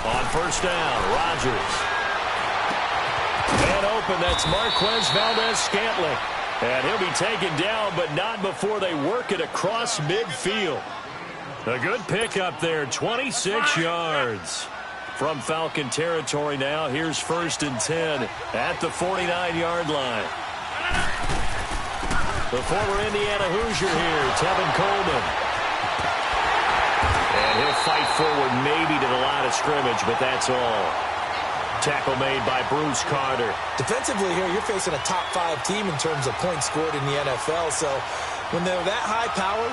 On first down, Rodgers. Man open, that's Marquez Valdez-Scantling. And he'll be taken down, but not before they work it across midfield. A good pickup there, 26 yards. From Falcon territory now, here's 1st and 10 at the 49-yard line. The former Indiana Hoosier here, Tevin Coleman. And he'll fight forward maybe to the line of scrimmage, but that's all. Tackle made by Bruce Carter. Defensively here, you're facing a top 5 team in terms of points scored in the NFL. So when they're that high powered,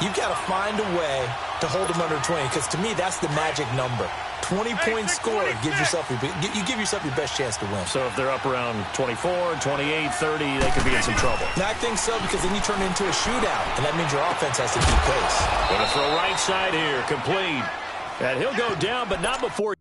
you've got to find a way to hold them under 20. Because to me, that's the magic number. 20 points scored, you give yourself your best chance to win. So if they're up around 24, 28, 30, they could be in some trouble. Now, I think so, because then you turn it into a shootout, and that means your offense has to keep pace. Gonna throw right side here, complete. And he'll go down, but not before.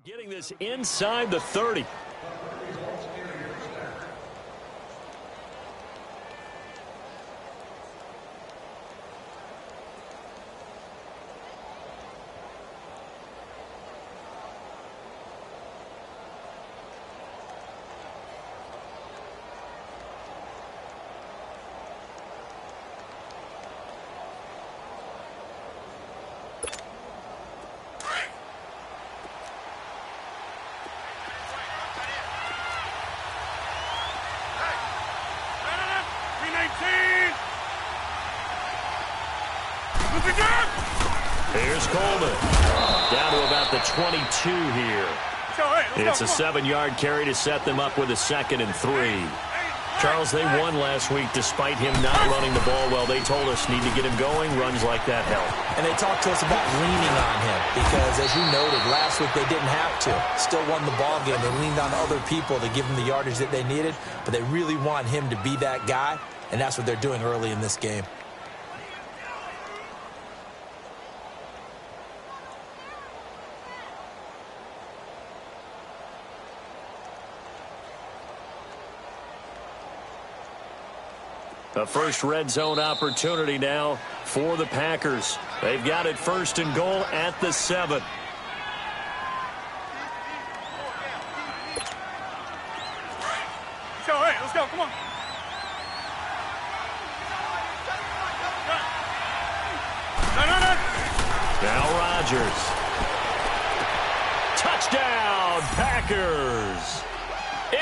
Getting this inside the 30. Here's Coleman. Down to about the 22 here. It's a 7-yard carry to set them up with a 2nd and 3. Charles, they won last week despite him not running the ball well. They told us need to get him going. Runs like that help. And they talked to us about leaning on him because, as you noted, last week they didn't have to. Still won the ball game. They leaned on other people to give them the yardage that they needed, but they really want him to be that guy, and that's what they're doing early in this game. A first red zone opportunity now for the Packers. They've got it 1st and goal at the 7. Let's go, come on. Now Rodgers. Touchdown, Packers.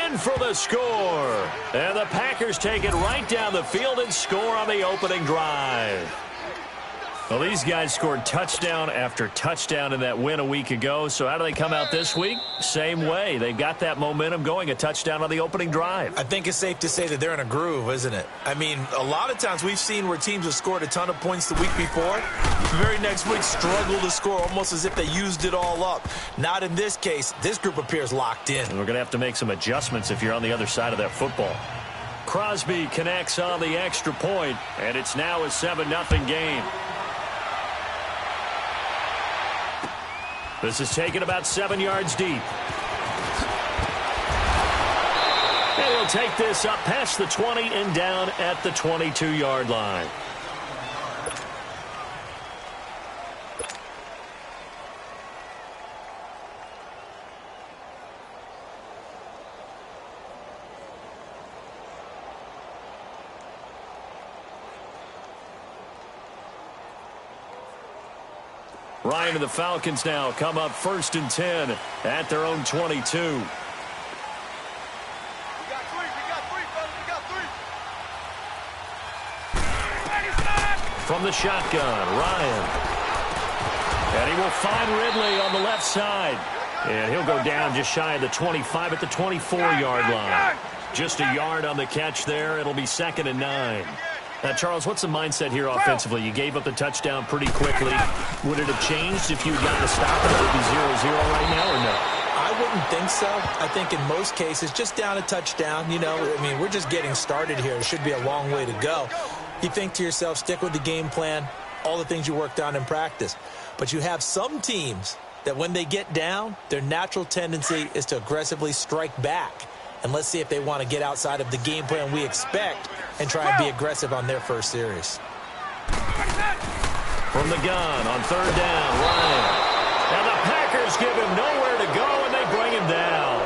In for the score. And the Packers take it right down the field and score on the opening drive. Well, these guys scored touchdown after touchdown in that win a week ago. So how do they come out this week? Same way. They've got that momentum going, a touchdown on the opening drive. I think it's safe to say that they're in a groove, isn't it? I mean, a lot of times we've seen where teams have scored a ton of points the week before. The very next week struggle to score almost as if they used it all up. Not in this case. This group appears locked in. And we're going to have to make some adjustments if you're on the other side of that football. Crosby connects on the extra point, and it's now a 7-0 game. This is taken about 7 yards deep. And he'll take this up past the 20 and down at the 22-yard line. Ryan and the Falcons now come up 1st and 10 at their own 22. We got 3, fellas. We got 3. From the shotgun, Ryan. And he will find Ridley on the left side. And he'll go down just shy of the 25 at the 24-yard line. Just a yard on the catch there. It'll be 2nd and 9. Now, Charles, what's the mindset here offensively? You gave up the touchdown pretty quickly. Would it have changed if you got the stop and it would be 0-0 right now or no? I wouldn't think so. I think in most cases, just down a touchdown, we're just getting started here. It should be a long way to go. You think to yourself, stick with the game plan, all the things you worked on in practice. But you have some teams that when they get down, their natural tendency is to aggressively strike back. And let's see if they want to get outside of the game plan we expect and try and be aggressive on their first series. From the gun on third down, Ryan. And the Packers give him nowhere to go, and they bring him down.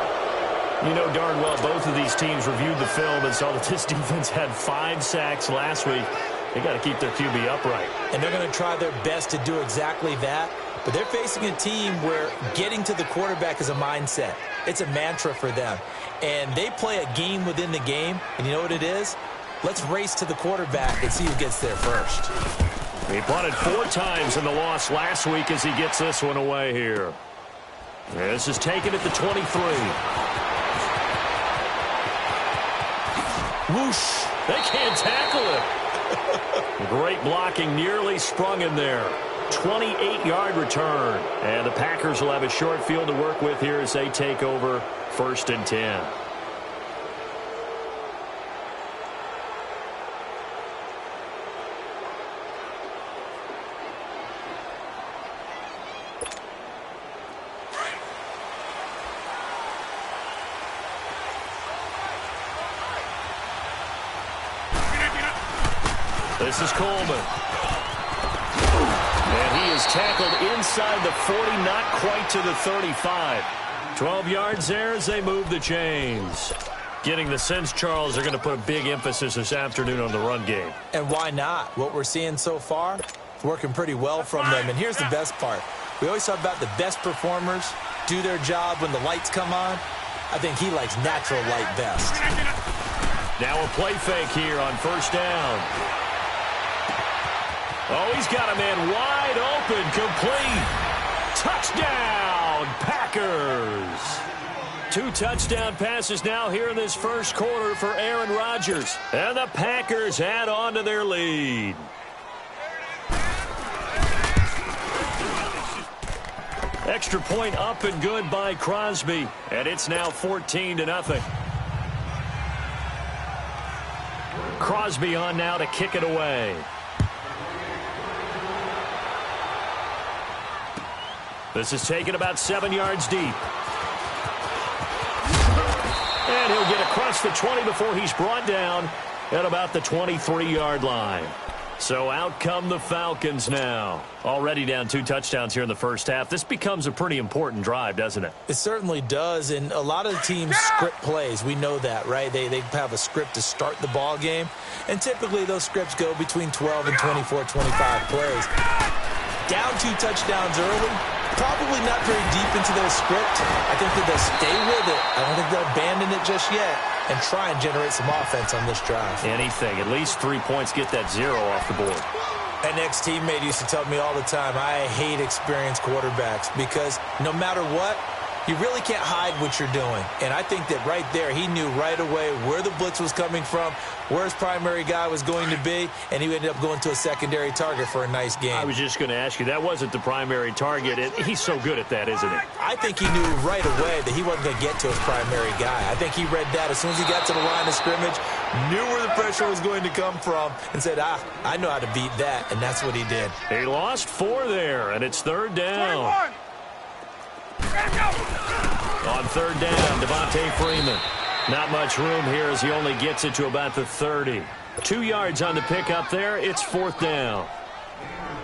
You know darn well both of these teams reviewed the film and saw that this defense had 5 sacks last week. They got to keep their QB upright. And they're going to try their best to do exactly that. But they're facing a team where getting to the quarterback is a mindset. It's a mantra for them. And they play a game within the game. And you know what it is? Let's race to the quarterback and see who gets there first. He punted 4 times in the loss last week as he gets this one away here. This is taken at the 23. Whoosh! They can't tackle it. Great blocking, nearly sprung in there. 28-yard return. And the Packers will have a short field to work with here as they take over 1st and 10. This is Coleman. And he is tackled inside the 40, not quite to the 35. 12 yards there as they move the chains. Getting the sense, Charles, they're going to put a big emphasis this afternoon on the run game. And why not? What we're seeing so far, working pretty well from them. And here's the best part. We always talk about the best performers do their job when the lights come on. I think he likes natural light best. Now a play fake here on 1st down. Oh, he's got a man wide open, complete. Touchdown, Packers. 2 touchdown passes now here in this first quarter for Aaron Rodgers. And the Packers add on to their lead. Extra point up and good by Crosby. And it's now 14-0. Crosby on now to kick it away. This is taken about 7 yards deep. And he'll get across the 20 before he's brought down at about the 23-yard line. So out come the Falcons now. Already down 2 touchdowns here in the first half. This becomes a pretty important drive, doesn't it? It certainly does, and a lot of the teams script plays. We know that, right? They have a script to start the ball game, and typically those scripts go between 12 and 24, 25 plays. Down 2 touchdowns early, probably not very deep into their script. I think that they'll stay with it. I don't think they'll abandon it just yet and try and generate some offense on this drive. Anything. At least 3 points, get that 0 off the board. An ex-teammate used to tell me all the time, I hate experienced quarterbacks because no matter what, you really can't hide what you're doing. And I think that right there, he knew right away where the blitz was coming from, where his primary guy was going to be, and he ended up going to a secondary target for a nice game. I was just going to ask you, that wasn't the primary target. He's so good at that, isn't he? I think he knew right away that he wasn't going to get to his primary guy. I think he read that as soon as he got to the line of scrimmage, knew where the pressure was going to come from, and said, I know how to beat that, and that's what he did. He lost 4 there, and it's 3rd down. 21. On 3rd down, Devontae Freeman. Not much room here as he only gets it to about the 30. 2 yards on the pickup there. It's 4th down.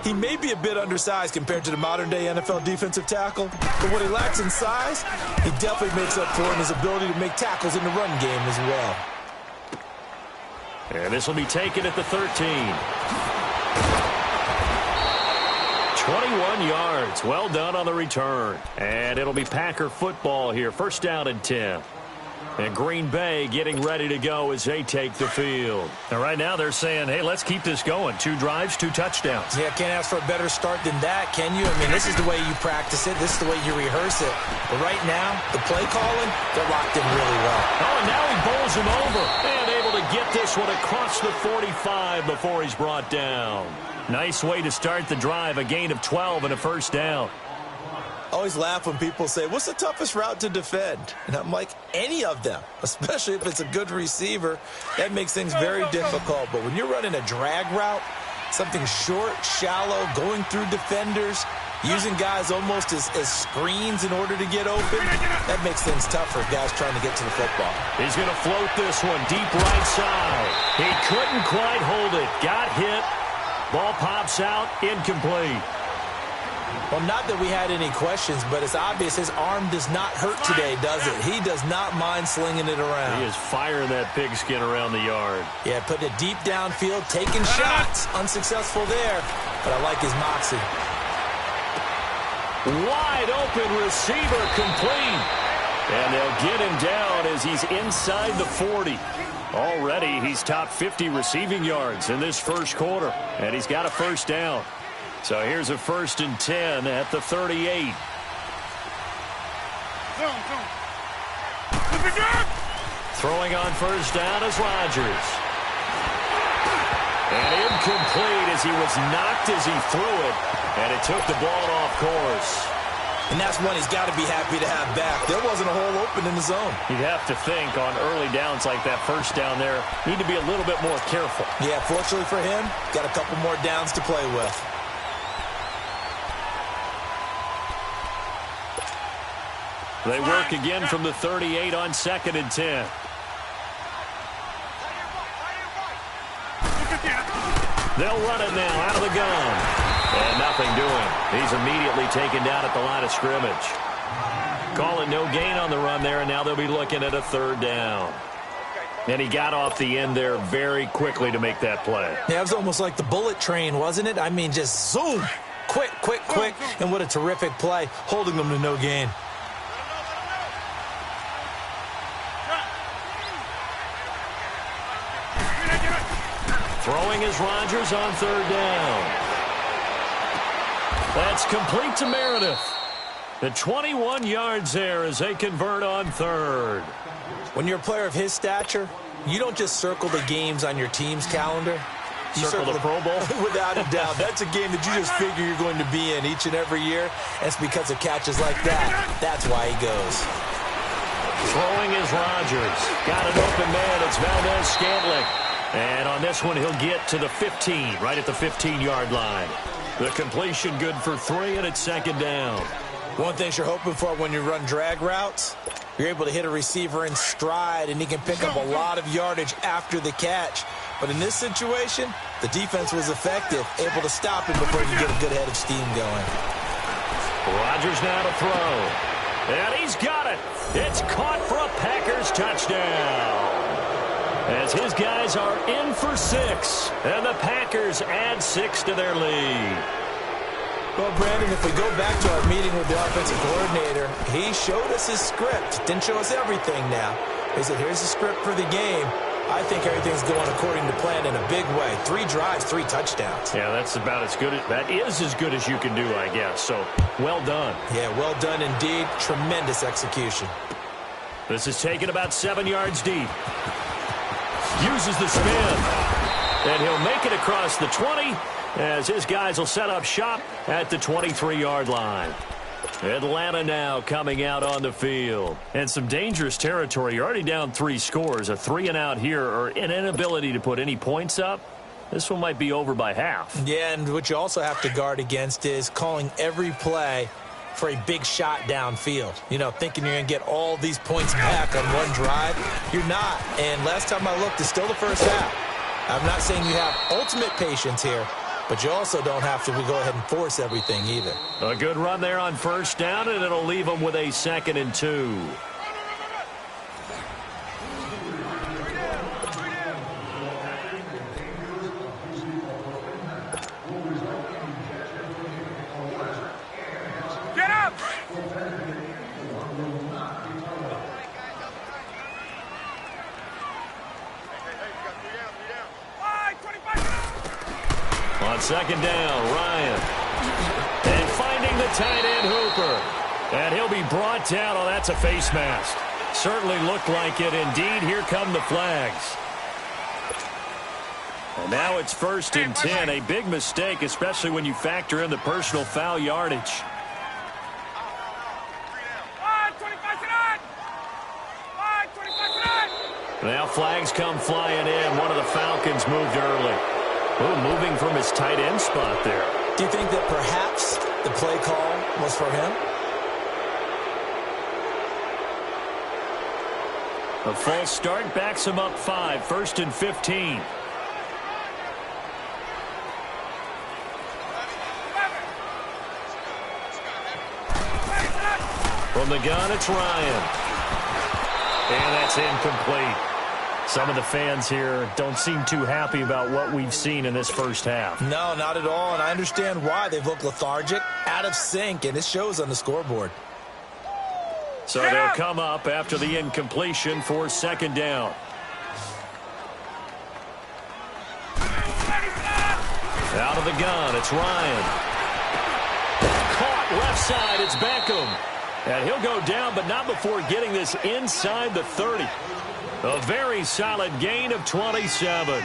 He may be a bit undersized compared to the modern-day NFL defensive tackle, but what he lacks in size, he definitely makes up for in his ability to make tackles in the run game as well. And this will be taken at the 13. 21 yards. Well done on the return. And it'll be Packer football here. 1st down and 10. And Green Bay getting ready to go as they take the field. And right now they're saying, hey, let's keep this going. 2 drives, 2 touchdowns. Yeah, can't ask for a better start than that, can you? I mean, this is the way you practice it. This is the way you rehearse it. But right now, the play calling, they're locked in really well. Oh, and now he bowls him over. And able to get this one across the 45 before he's brought down. Nice way to start the drive. A gain of 12 and a 1st down. I always laugh when people say, what's the toughest route to defend? And I'm like, any of them, especially if it's a good receiver. That makes things very difficult. But when you're running a drag route, something short, shallow, going through defenders, using guys almost as screens in order to get open, that makes things tough for guys trying to get to the football. He's going to float this one deep right side. He couldn't quite hold it. Got hit. Ball pops out, incomplete. Well, not that we had any questions, but it's obvious his arm does not hurt today, does it? He does not mind slinging it around. He is firing that pigskin around the yard. Yeah, putting it deep downfield, taking shots. Unsuccessful there, but I like his moxie. Wide open receiver complete. And they'll get him down as he's inside the 40. Already, he's top 50 receiving yards in this first quarter. And he's got a first down. So here's a 1st and 10 at the 38. Throwing on first down is Rodgers. And incomplete as he was knocked as he threw it. And it took the ball off course. And that's one he's got to be happy to have back. There wasn't a hole open in the zone. You'd have to think on early downs like that first down there, need to be a little bit more careful. Yeah, fortunately for him, got a couple more downs to play with. They work again from the 38 on 2nd and 10. They'll run it now out of the gun. And nothing doing. He's immediately taken down at the line of scrimmage. Call it no gain on the run there, and now they'll be looking at a 3rd down. And he got off the end there very quickly to make that play. Yeah, it was almost like the bullet train, wasn't it? I mean, just zoom. Quick, quick, quick. And what a terrific play, holding them to no gain. Throwing is Rodgers on 3rd down. That's complete to Meredith. The 21 yards there as they convert on 3rd. When you're a player of his stature, you don't just circle the games on your team's calendar. You circle the Pro Bowl? Without a doubt. That's a game that you just figure you're going to be in each and every year. And it's because of catches like that. That's why he goes. Throwing is Rodgers. Got an open man. It's Valdez-Scantling. And on this one, he'll get to the 15, right at the 15-yard line. The completion good for 3, and it's 2nd down. One thing you're hoping for when you run drag routes, you're able to hit a receiver in stride, and he can pick up a lot of yardage after the catch. But in this situation, the defense was effective, able to stop him before he could get a good head of steam going. Rodgers now to throw. And he's got it. It's caught for a Packers touchdown. As his guys are in for 6, and the Packers add 6 to their lead. Well, Brandon, if we go back to our meeting with the offensive coordinator, he showed us his script. Didn't show us everything now. He said, here's the script for the game. I think everything's going according to plan in a big way. 3 drives, 3 touchdowns. Yeah, that's about as good. That is as good as you can do, I guess. So, well done. Yeah, well done indeed. Tremendous execution. This is taken about 7 yards deep. Uses the spin. And he'll make it across the 20 as his guys will set up shop at the 23-yard line. Atlanta now coming out on the field. And some dangerous territory. You're already down 3 scores. A 3-and-out here or an inability to put any points up. This one might be over by half. Yeah, and what you also have to guard against is calling every play for a big shot downfield. You know, thinking you're going to get all these points back on one drive. You're not. And last time I looked, it's still the first half. I'm not saying you have ultimate patience here, but you also don't have to go ahead and force everything either. A good run there on first down, and it'll leave them with a 2nd and 2. On 2nd down, Ryan. And finding the tight end, Hooper. And he'll be brought down. Oh, that's a face mask. Certainly looked like it. Indeed, here come the flags. And now it's 1st and 10. A big mistake, especially when you factor in the personal foul yardage. Now flags come flying in. One of the Falcons moved early. Ooh, moving from his tight end spot there. Do you think that perhaps the play call was for him? A false start backs him up 5, 1st and 15. From the gun, it's Ryan. And that's incomplete. Some of the fans here don't seem too happy about what we've seen in this first half. No, not at all, and I understand why. They've looked lethargic, out of sync, and it shows on the scoreboard. So they'll come up after the incompletion for 2nd down. Out of the gun, it's Ryan. Caught left side, it's Beckham. And he'll go down, but not before getting this inside the 30. A very solid gain of 27.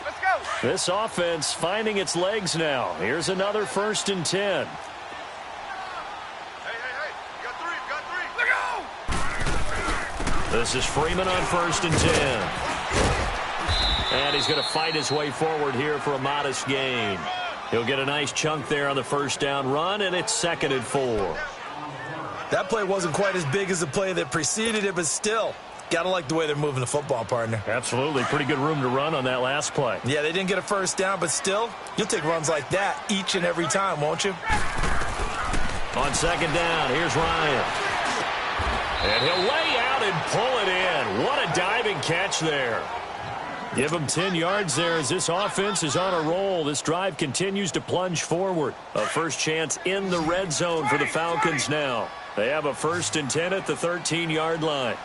Let's go. This offense finding its legs now. Here's another 1st and 10. Hey. You got three. Let go. This is Freeman on 1st and 10. And he's going to fight his way forward here for a modest gain. He'll get a nice chunk there on the 1st down run, and it's 2nd and 4. That play wasn't quite as big as the play that preceded it, but still, got to like the way they're moving the football, partner. Absolutely. Pretty good room to run on that last play. Yeah, they didn't get a 1st down, but still, you'll take runs like that each and every time, won't you? On 2nd down, here's Ryan. And he'll lay out and pull it in. What a diving catch there. Give him 10 yards there as this offense is on a roll. This drive continues to plunge forward. A first chance in the red zone for the Falcons now. They have a 1st and 10 at the 13-yard line.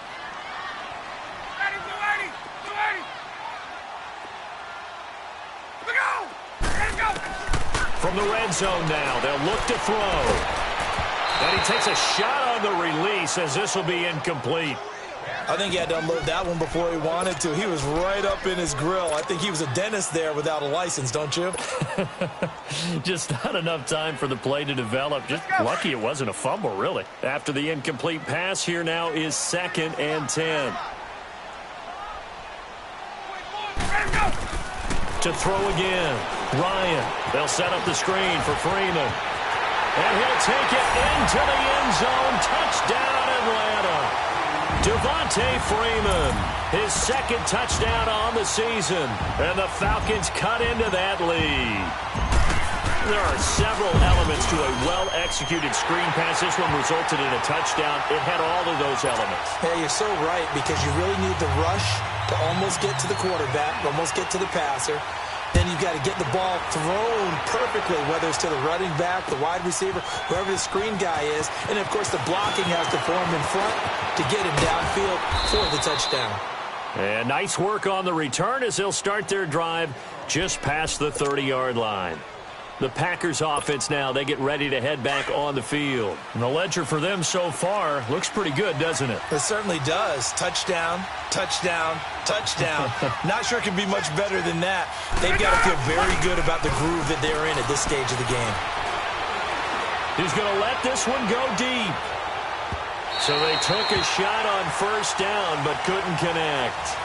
From the red zone now, they'll look to throw. And he takes a shot on the release as this will be incomplete. I think he had to unload that one before he wanted to. He was right up in his grill. I think he was a dentist there without a license, don't you? Just not enough time for the play to develop. Just lucky it wasn't a fumble, really. After the incomplete pass, here now is 2nd and 10. To throw again. Ryan. They'll set up the screen for Freeman. And he'll take it into the end zone. Touchdown, Atlanta. Devontae Freeman, his 2nd touchdown on the season, and the Falcons cut into that lead. There are several elements to a well-executed screen pass. This one resulted in a touchdown. It had all of those elements. Yeah, you're so right, because you really need the rush to almost get to the quarterback, almost get to the passer. Then you've got to get the ball thrown perfectly, whether it's to the running back, the wide receiver, whoever the screen guy is. And, of course, the blocking has to form in front to get him downfield for the touchdown. And nice work on the return as they'll start their drive just past the 30-yard line. The Packers offense now, they get ready to head back on the field. And the ledger for them so far looks pretty good, doesn't it? It certainly does. Touchdown, touchdown, touchdown. Not sure it can be much better than that. They've got to feel very good about the groove that they're in at this stage of the game. He's going to let this one go deep. So they took a shot on 1st down but couldn't connect.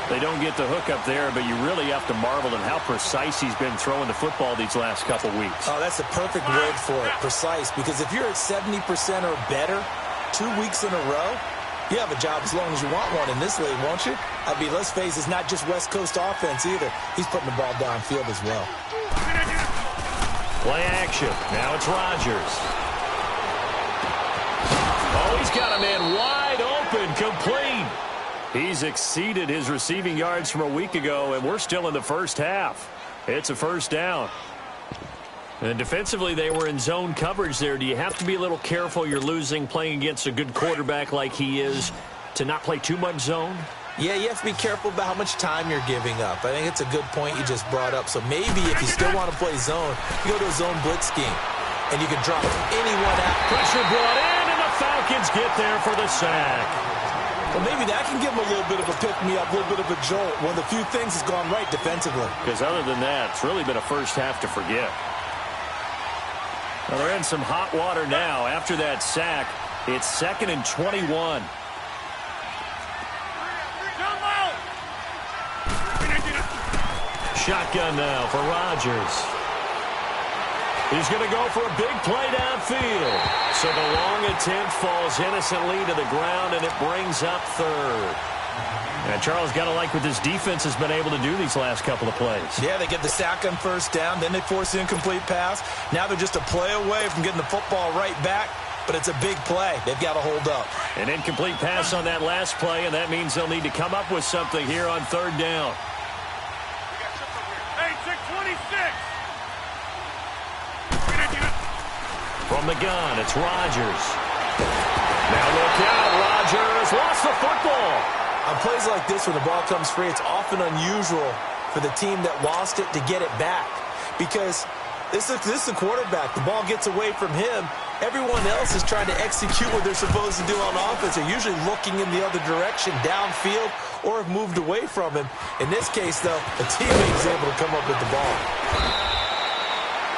They don't get the hook up there, but you really have to marvel at how precise he's been throwing the football these last couple weeks. Oh, that's the perfect word for it, precise, because if you're at 70% or better 2 weeks in a row, you have a job as long as you want one in this league, won't you? I mean, let's face it, it's not just West Coast offense either. He's putting the ball downfield as well. Play action. Now it's Rodgers. Oh, he's got a man wide open, complete. He's exceeded his receiving yards from a week ago, and we're still in the first half. It's a 1st down. And defensively, they were in zone coverage there. Do you have to be a little careful you're losing playing against a good quarterback like he is to not play too much zone? Yeah, you have to be careful about how much time you're giving up. I think it's a good point you just brought up. So maybe if you still want to play zone, you go to a zone blitz scheme, and you can drop anyone out. Pressure brought in, and the Falcons get there for the sack. Well, maybe that can give them a little bit of a pick-me-up, a little bit of a jolt. One of the few things has gone right defensively. Because other than that, it's really been a first half to forget. Well, they're in some hot water now after that sack. It's 2nd and 21. Shotgun now for Rodgers. He's going to go for a big play downfield. So the long attempt falls innocently to the ground, and it brings up 3rd. And Charles, got to like what this defense has been able to do these last couple of plays. Yeah, they get the sack on 1st down, then they force the incomplete pass. Now they're just a play away from getting the football right back, but it's a big play. They've got to hold up. An incomplete pass on that last play, and that means they'll need to come up with something here on 3rd down. Hey, 626. From the gun, it's Rodgers. Now look out, Rodgers lost the football. On plays like this, when the ball comes free, it's often unusual for the team that lost it to get it back. Because this is the quarterback. The ball gets away from him. Everyone else is trying to execute what they're supposed to do on offense. They're usually looking in the other direction, downfield, or have moved away from him. In this case, though, the teammate is able to come up with the ball.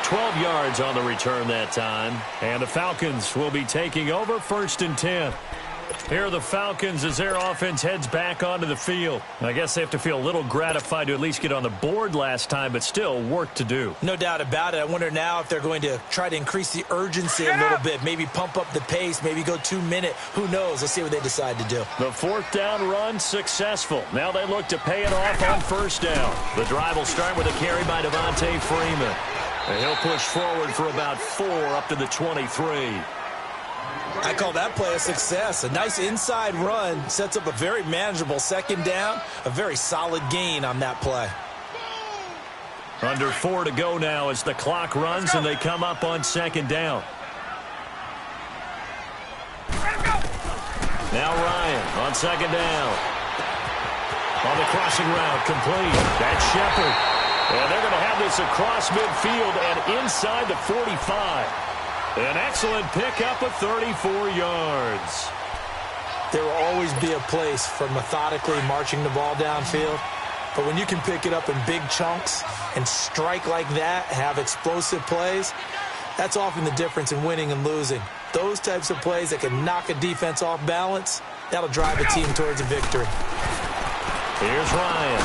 12 yards on the return that time. And the Falcons will be taking over 1st and 10. Here are the Falcons as their offense heads back onto the field. I guess they have to feel a little gratified to at least get on the board last time, but still work to do. No doubt about it. I wonder now if they're going to try to increase the urgency a little bit, maybe pump up the pace, maybe go 2-minute. Who knows? Let's see what they decide to do. The 4th down run successful. Now they look to pay it off on 1st down. The drive will start with a carry by Devontae Freeman. And he'll push forward for about 4 up to the 23. I call that play a success. A nice inside run sets up a very manageable 2nd down, a very solid gain on that play. Under 4 to go now as the clock runs and they come up on 2nd down. Now Ryan on 2nd down. On the crossing route, complete. That's Shepard. And they're going to have this across midfield and inside the 45. An excellent pickup of 34 yards. There will always be a place for methodically marching the ball downfield. But when you can pick it up in big chunks and strike like that, have explosive plays, that's often the difference in winning and losing. Those types of plays that can knock a defense off balance, that'll drive a team towards a victory. Here's Ryan.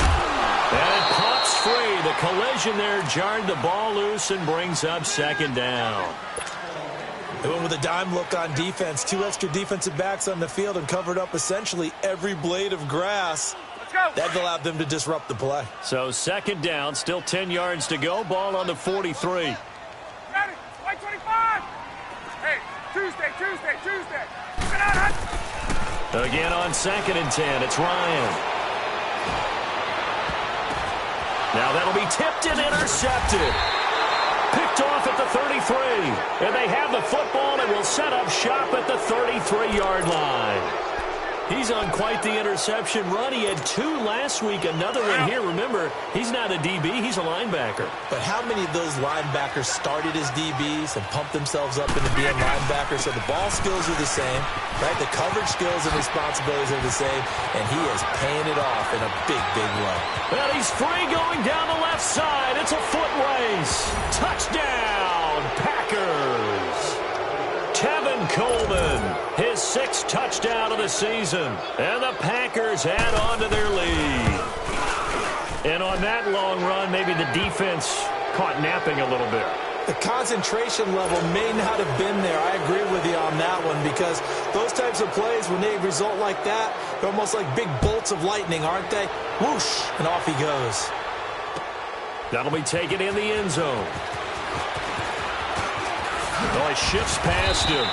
And it pops free. The collision there jarred the ball loose and brings up 2nd down. They went with a dime look on defense. 2 extra defensive backs on the field and covered up essentially every blade of grass. That allowed them to disrupt the play. So 2nd down, still 10 yards to go. Ball on the 43. Got it. White 25. Hey, Tuesday. Again on 2nd and 10, it's Ryan. Now that'll be tipped and intercepted. Picked off at the 33. And they have the football and will set up shop at the 33-yard line. He's on quite the interception run. He had 2 last week, another one here. Remember, he's not a DB, he's a linebacker. But how many of those linebackers started as DBs and pumped themselves up into being linebackers? So the ball skills are the same, right? The coverage skills and responsibilities are the same, and he is paying it off in a big, big way. Well, he's free going down the left side. It's a foot race. Touchdown, Packers. Tevin Coleman, his 6th touchdown of the season. And the Packers add on to their lead. And on that long run, maybe the defense caught napping a little bit. The concentration level may not have been there. I agree with you on that one, because those types of plays, when they result like that, they're almost like big bolts of lightning, aren't they? Whoosh, and off he goes. That'll be taken in the end zone. Oh, he shifts past him.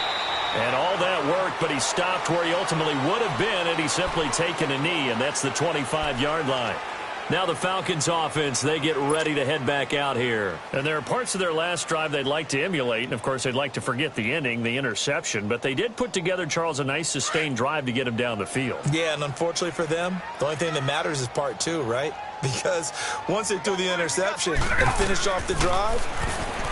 And all that work, but he stopped where he ultimately would have been had he simply taken a knee, and that's the 25-yard line. Now the Falcons offense, they get ready to head back out here. And there are parts of their last drive they'd like to emulate, and of course they'd like to forget the ending, the interception, but they did put together, Charles, a nice sustained drive to get him down the field. Yeah, and unfortunately for them, the only thing that matters is part 2, right? Because once they threw the interception and finished off the drive,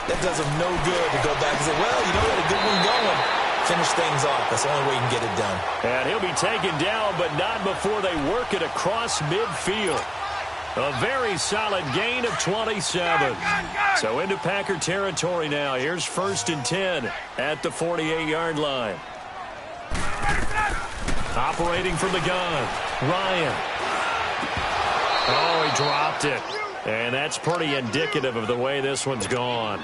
that does them no good to go back and say, well, you know, we had a good one going. Finish things off. That's the only way you can get it done. And he'll be taken down, but not before they work it across midfield. A very solid gain of 27. So into Packer territory now. Here's 1st and 10 at the 48-yard line. Operating from the gun, Ryan. Oh, he dropped it. And that's pretty indicative of the way this one's gone.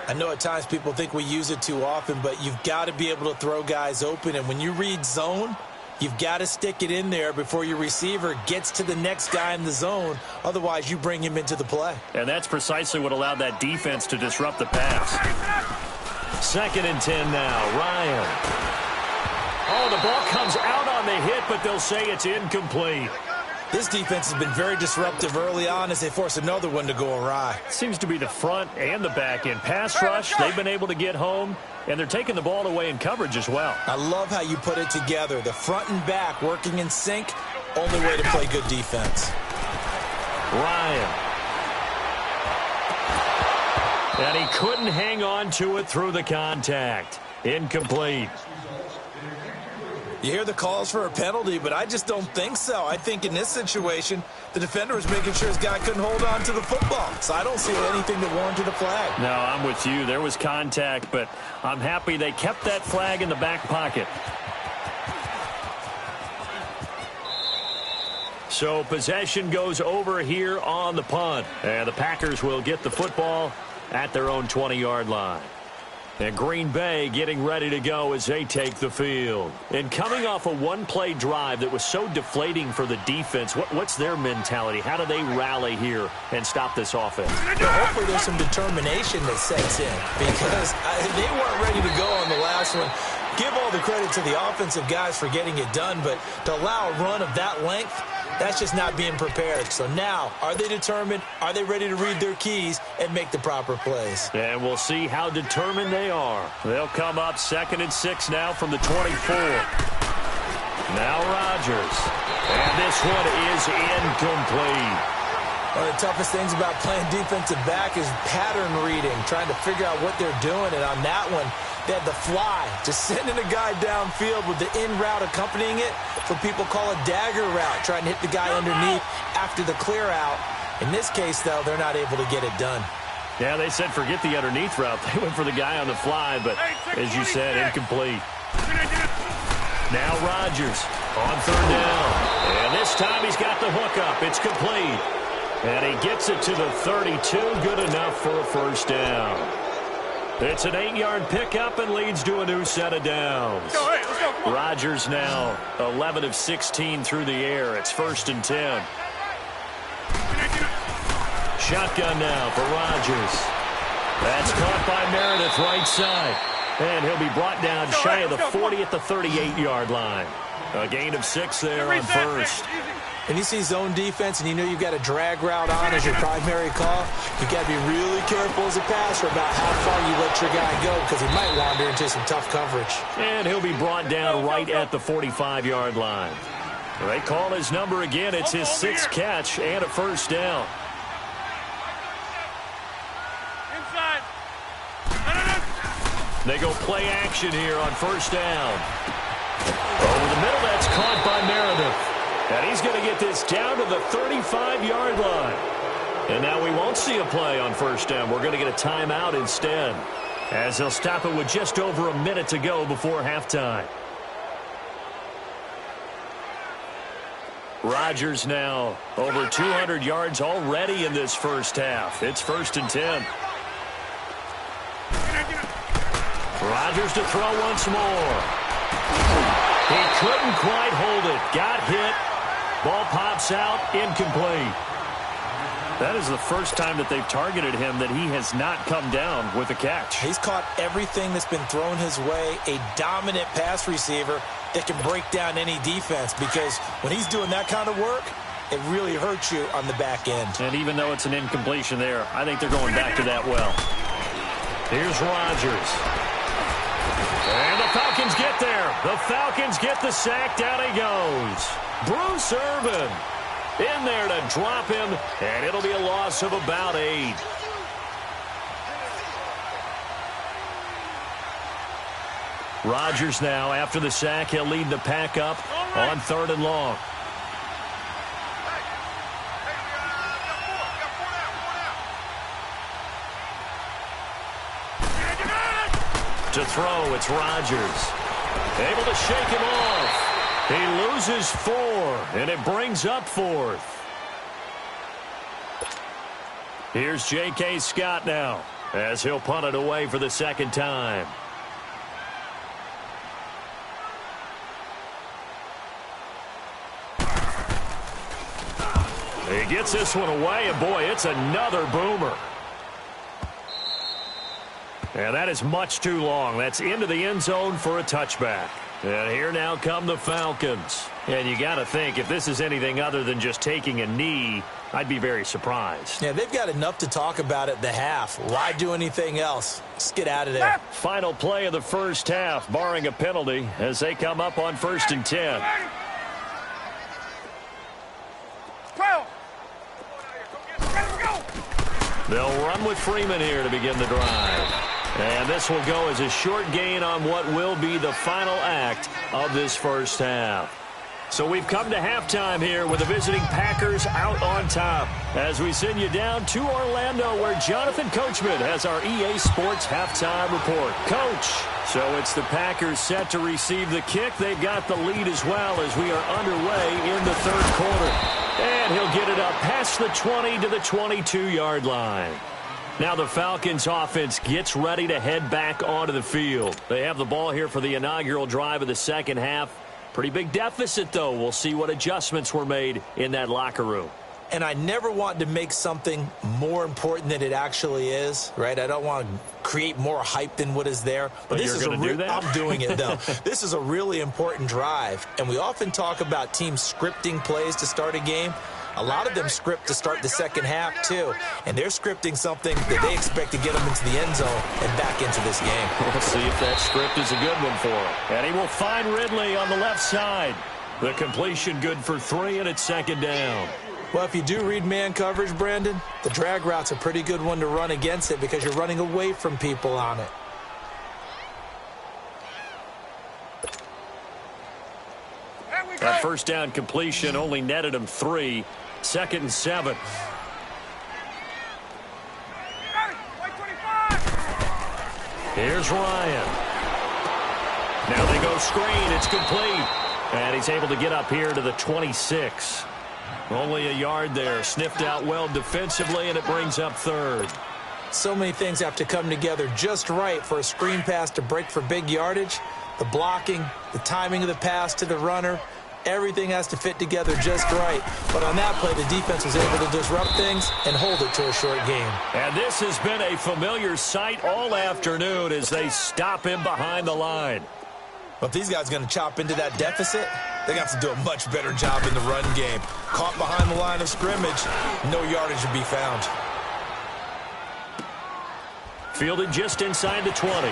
I know at times people think we use it too often, but you've got to be able to throw guys open. And when you read zone, you've got to stick it in there before your receiver gets to the next guy in the zone. Otherwise, you bring him into the play. And that's precisely what allowed that defense to disrupt the pass. 2nd and 10 now, Ryan. Oh, the ball comes out on the hit, but they'll say it's incomplete. This defense has been very disruptive early on as they force another one to go awry. Seems to be the front and the back end. Pass rush, they've been able to get home, and they're taking the ball away in coverage as well. I love how you put it together. The front and back working in sync, only way to play good defense. Ryan. And he couldn't hang on to it through the contact. Incomplete. You hear the calls for a penalty, but I just don't think so. I think in this situation, the defender was making sure his guy couldn't hold on to the football. So I don't see anything that warranted a flag. No, I'm with you. There was contact, but I'm happy they kept that flag in the back pocket. So possession goes over here on the punt. And the Packers will get the football at their own 20-yard line. And Green Bay getting ready to go as they take the field. And coming off a one-play drive that was so deflating for the defense, what's their mentality? How do they rally here and stop this offense? Well, hopefully there's some determination that sets in because they weren't ready to go on the last one. Give all the credit to the offensive guys for getting it done, but to allow a run of that length, that's just not being prepared. So now, are they determined? Are they ready to read their keys and make the proper plays? And we'll see how determined they are. They'll come up 2nd and 6 now from the 24. Now Rodgers. And this one is incomplete. One of the toughest things about playing defensive back is pattern reading, trying to figure out what they're doing. And on that one, they had the fly, just sending a guy downfield with the in route accompanying it. What people call a dagger route, trying to hit the guy underneath after the clear out. In this case, though, they're not able to get it done. Yeah, they said forget the underneath route. They went for the guy on the fly, but as you said, incomplete. Now Rodgers on 3rd down. And this time he's got the hookup. It's complete. And he gets it to the 32. Good enough for a 1st down. It's an 8-yard pickup and leads to a new set of downs. Rodgers now 11 of 16 through the air. It's 1st and 10. Shotgun now for Rodgers. That's caught by Meredith right side. And he'll be brought down shy of the 40 at the 38-yard line. A gain of 6 there on 1st. When you see zone defense and you know you've got a drag route on as your primary call, you've got to be really careful as a passer about how far you let your guy go because he might wander into some tough coverage. And he'll be brought down right at the 45-yard line. They call his number again. It's his 6th catch and a 1st down. Inside. They go play action here on 1st down. Over the middle, that's caught by Meredith. And he's going to get this down to the 35-yard line. And now we won't see a play on 1st down. We're going to get a timeout instead, as they'll stop it with just over a minute to go before halftime. Rodgers now over 200 yards already in this first half. It's 1st and 10. Rodgers to throw once more. He couldn't quite hold it. Got hit. Ball pops out. Incomplete. That is the first time that they've targeted him that he has not come down with a catch. He's caught everything that's been thrown his way. A dominant pass receiver that can break down any defense because when he's doing that kind of work, it really hurts you on the back end. And even though it's an incompletion there, I think they're going back to that well. Here's Rodgers. And the Falcons get there. The Falcons get the sack. Down he goes. Bruce Irvin in there to drop him, and it'll be a loss of about 8. Rodgers now, after the sack, he'll lead the pack up on 3rd and long. To throw, it's Rodgers. Able to shake him off. He loses 4, and it brings up 4th. Here's J.K. Scott now, as he'll punt it away for the second time. He gets this one away, and boy, it's another boomer. And that is much too long. That's into the end zone for a touchback. And here now come the Falcons. And you got to think, if this is anything other than just taking a knee, I'd be very surprised. Yeah, they've got enough to talk about at the half. Why do anything else? Let's get out of there. Final play of the first half, barring a penalty, as they come up on 1st and 10. 12. They'll run with Freeman here to begin the drive. And this will go as a short gain on what will be the final act of this first half. So we've come to halftime here with the visiting Packers out on top, as we send you down to Orlando, where Jonathan Coachman has our EA Sports halftime report. Coach, so it's the Packers set to receive the kick. They've got the lead as well as we are underway in the third quarter. And he'll get it up past the 20 to the 22-yard line. Now the Falcons offense gets ready to head back onto the field. They have the ball here for the inaugural drive of the second half. Pretty big deficit, though. We'll see what adjustments were made in that locker room. And I never want to make something more important than it actually is, right? I don't want to create more hype than what is there. But this you're going to do that? I'm doing it, though. This is a really important drive. And we often talk about teams scripting plays to start a game. A lot of them script to start the second half, too. And they're scripting something that they expect to get them into the end zone and back into this game. We'll see if that script is a good one for him. And he will find Ridley on the left side. The completion good for 3, and it's second down. Well, if you do read man coverage, Brandon, the drag route's a pretty good one to run against it because you're running away from people on it. That first down completion only netted him 3. 2nd and 7. Here's Ryan. Now they go screen. It's complete. And he's able to get up here to the 26. Only a yard there. Sniffed out well defensively, and it brings up 3rd. So many things have to come together just right for a screen pass to break for big yardage. The blocking, the timing of the pass to the runner, everything has to fit together just right. But on that play, the defense was able to disrupt things and hold it to a short game. And this has been a familiar sight all afternoon as they stop him behind the line. But if these guys are going to chop into that deficit, they got to do a much better job in the run game. Caught behind the line of scrimmage, no yardage to be found. Fielded just inside the 20.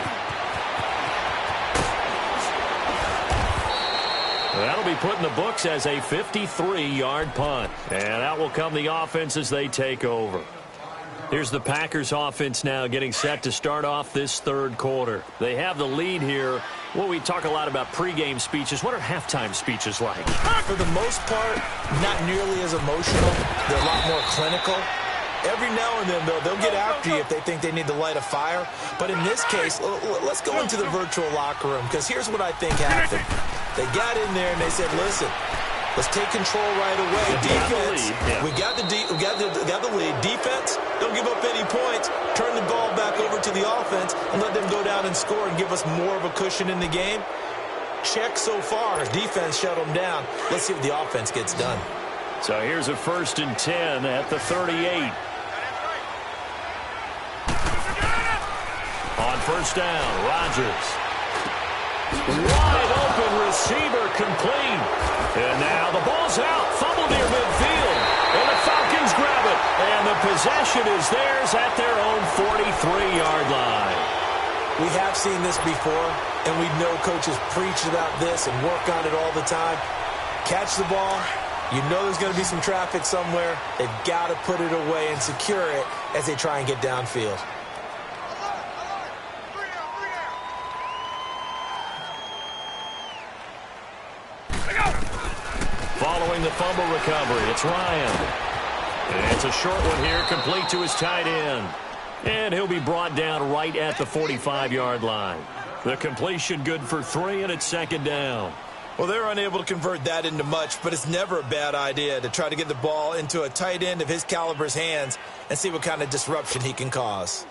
That'll be put in the books as a 53-yard punt. And out will come the offense as they take over. Here's the Packers offense now getting set to start off this third quarter. They have the lead here. Well, we talk a lot about pregame speeches. What are halftime speeches like? For the most part, not nearly as emotional. They're a lot more clinical. Every now and then, though, they'll get after you if they think they need to light a fire. But in this case, let's go into the virtual locker room, because here's what I think happened. They got in there and they said, listen, let's take control right away. Defense, we got the lead. Defense, don't give up any points. Turn the ball back over to the offense and let them go down and score and give us more of a cushion in the game. Check so far. Defense shut them down. Let's see what the offense gets done. So here's a 1st and 10 at the 38. On first down, Rodgers. Wide open receiver complete. And now the ball's out. Fumble near midfield. And the Falcons grab it. And the possession is theirs at their own 43-yard line. We have seen this before, and we know coaches preach about this and work on it all the time. Catch the ball. You know there's going to be some traffic somewhere. They've got to put it away and secure it as they try and get downfield. Following the fumble recovery, it's Ryan. And it's a short one here, complete to his tight end. And he'll be brought down right at the 45-yard line. The completion good for 3, and it's second down. Well, they're unable to convert that into much, but it's never a bad idea to try to get the ball into a tight end of his caliber's hands and see what kind of disruption he can cause.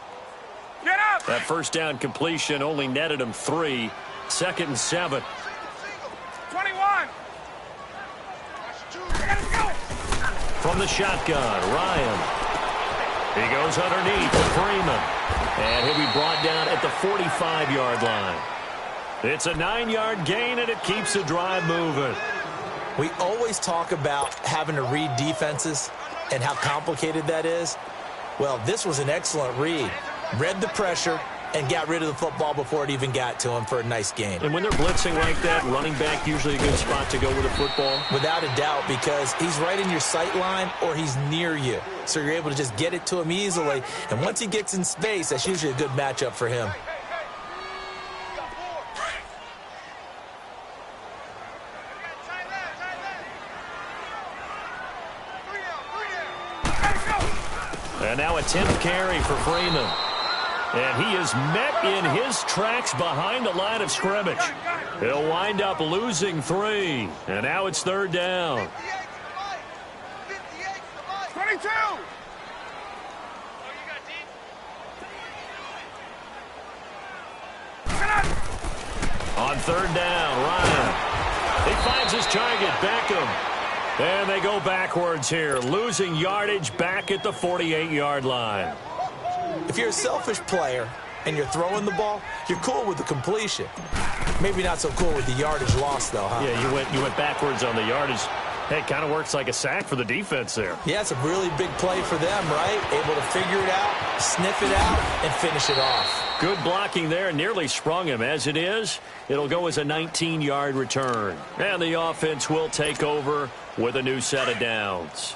Get up! That first down completion only netted him 3. Second and 7. 21. Let's go. From the shotgun, Ryan. He goes underneath to Freeman. And he'll be brought down at the 45-yard line. It's a 9-yard gain, and it keeps the drive moving. We always talk about having to read defenses and how complicated that is. Well, this was an excellent read. Read the pressure and got rid of the football before it even got to him for a nice gain. And when they're blitzing like that, running back usually a good spot to go with the football? Without a doubt, because he's right in your sight line or he's near you. So you're able to just get it to him easily. And once he gets in space, that's usually a good matchup for him. And now a 10th carry for Freeman. And he is met in his tracks behind the line of scrimmage. He'll wind up losing 3. And now it's third down. 22. On third down, Ryan. He finds his target, Beckham. And they go backwards here, losing yardage back at the 48-yard line. If you're a selfish player and you're throwing the ball, you're cool with the completion. Maybe not so cool with the yardage loss, though, huh? Yeah, you went backwards on the yardage. Hey, it kind of works like a sack for the defense there. Yeah, it's a really big play for them, right? Able to figure it out, sniff it out, and finish it off. Good blocking there, nearly sprung him. As it is, it'll go as a 19-yard return. And the offense will take over with a new set of downs.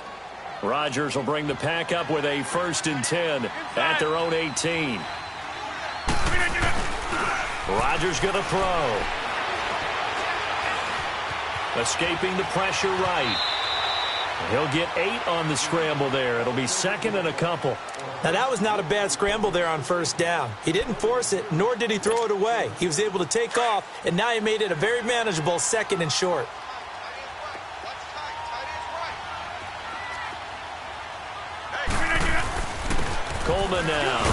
Rodgers will bring the pack up with a 1st and 10 at their own 18. Rodgers going to throw. Escaping the pressure right. He'll get 8 on the scramble there. It'll be 2nd and a couple. Now, that was not a bad scramble there on 1st down. He didn't force it, nor did he throw it away. He was able to take off, and now he made it a very manageable 2nd and short. Coleman now.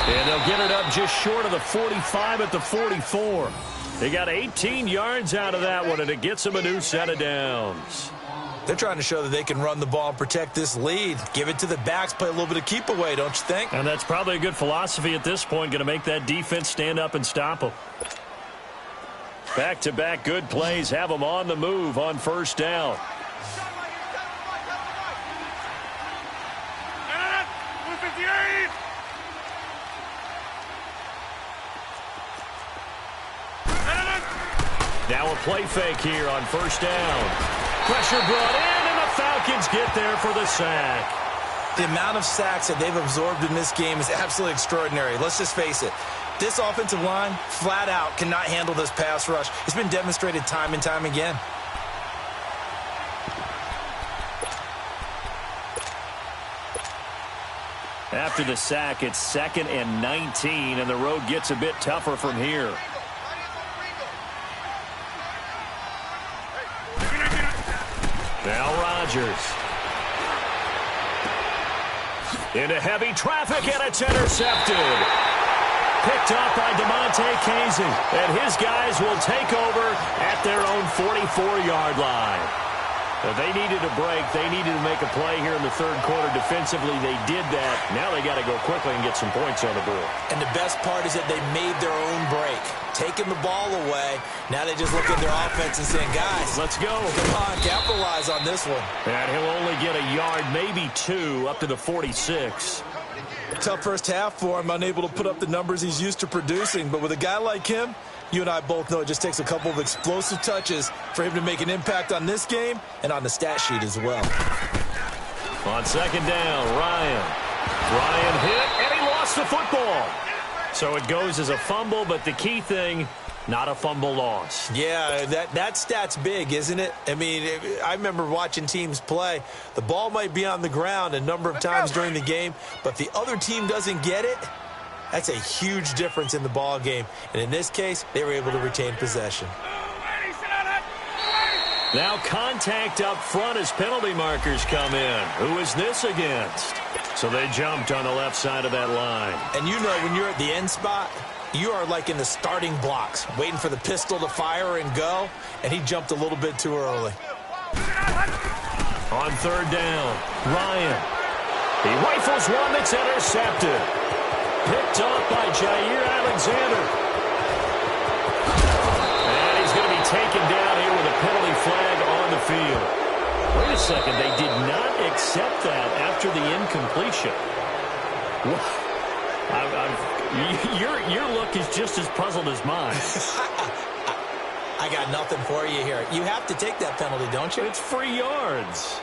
And they'll get it up just short of the 45 at the 44. They got 18 yards out of that one, and it gets them a new set of downs. They're trying to show that they can run the ball and protect this lead. Give it to the backs, play a little bit of keep away, don't you think? And that's probably a good philosophy at this point, going to make that defense stand up and stop them. Back-to-back good plays have them on the move on 1st down. Now a play fake here on 1st down. Pressure brought in, and the Falcons get there for the sack. The amount of sacks that they've absorbed in this game is absolutely extraordinary. Let's just face it. This offensive line, flat out, cannot handle this pass rush. It's been demonstrated time and time again. After the sack, it's 2nd and 19, and the road gets a bit tougher from here. Now Rodgers. Into heavy traffic, and it's intercepted. Picked up by DeMonte Casey, and his guys will take over at their own 44-yard line. They needed a break. They needed to make a play here in the 3rd quarter. Defensively, they did that. Now they got to go quickly and get some points on the board. And the best part is that they made their own break. Taking the ball away. Now they just look at their offense and saying, guys, let's go. Come on, capitalize on this one. And he'll only get a yard, maybe 2, up to the 46. Tough first half for him, unable to put up the numbers he's used to producing. But with a guy like him, you and I both know it just takes a couple of explosive touches for him to make an impact on this game and on the stat sheet as well. On 2nd down, Ryan hit, and he lost the football. So it goes as a fumble, but the key thing, not a fumble loss. Yeah, that stat's big, isn't it? I mean, I remember watching teams play. The ball might be on the ground a number of times during the game, but if the other team doesn't get it, That's a huge difference in the ball game. And in this case, they were able to retain possession. Now contact up front as penalty markers come in. Who is this against? So they jumped on the left side of that line. And you know when you're at the end spot, you are like in the starting blocks, waiting for the pistol to fire and go, and he jumped a little bit too early. On third down, Ryan. He rifles one that's intercepted. Picked off by Jair Alexander. And he's going to be taken down here with a penalty flag on the field. Wait a second, they did not accept that after the incompletion. Your look is just as puzzled as mine. I got nothing for you here. You have to take that penalty, don't you? It's free yards.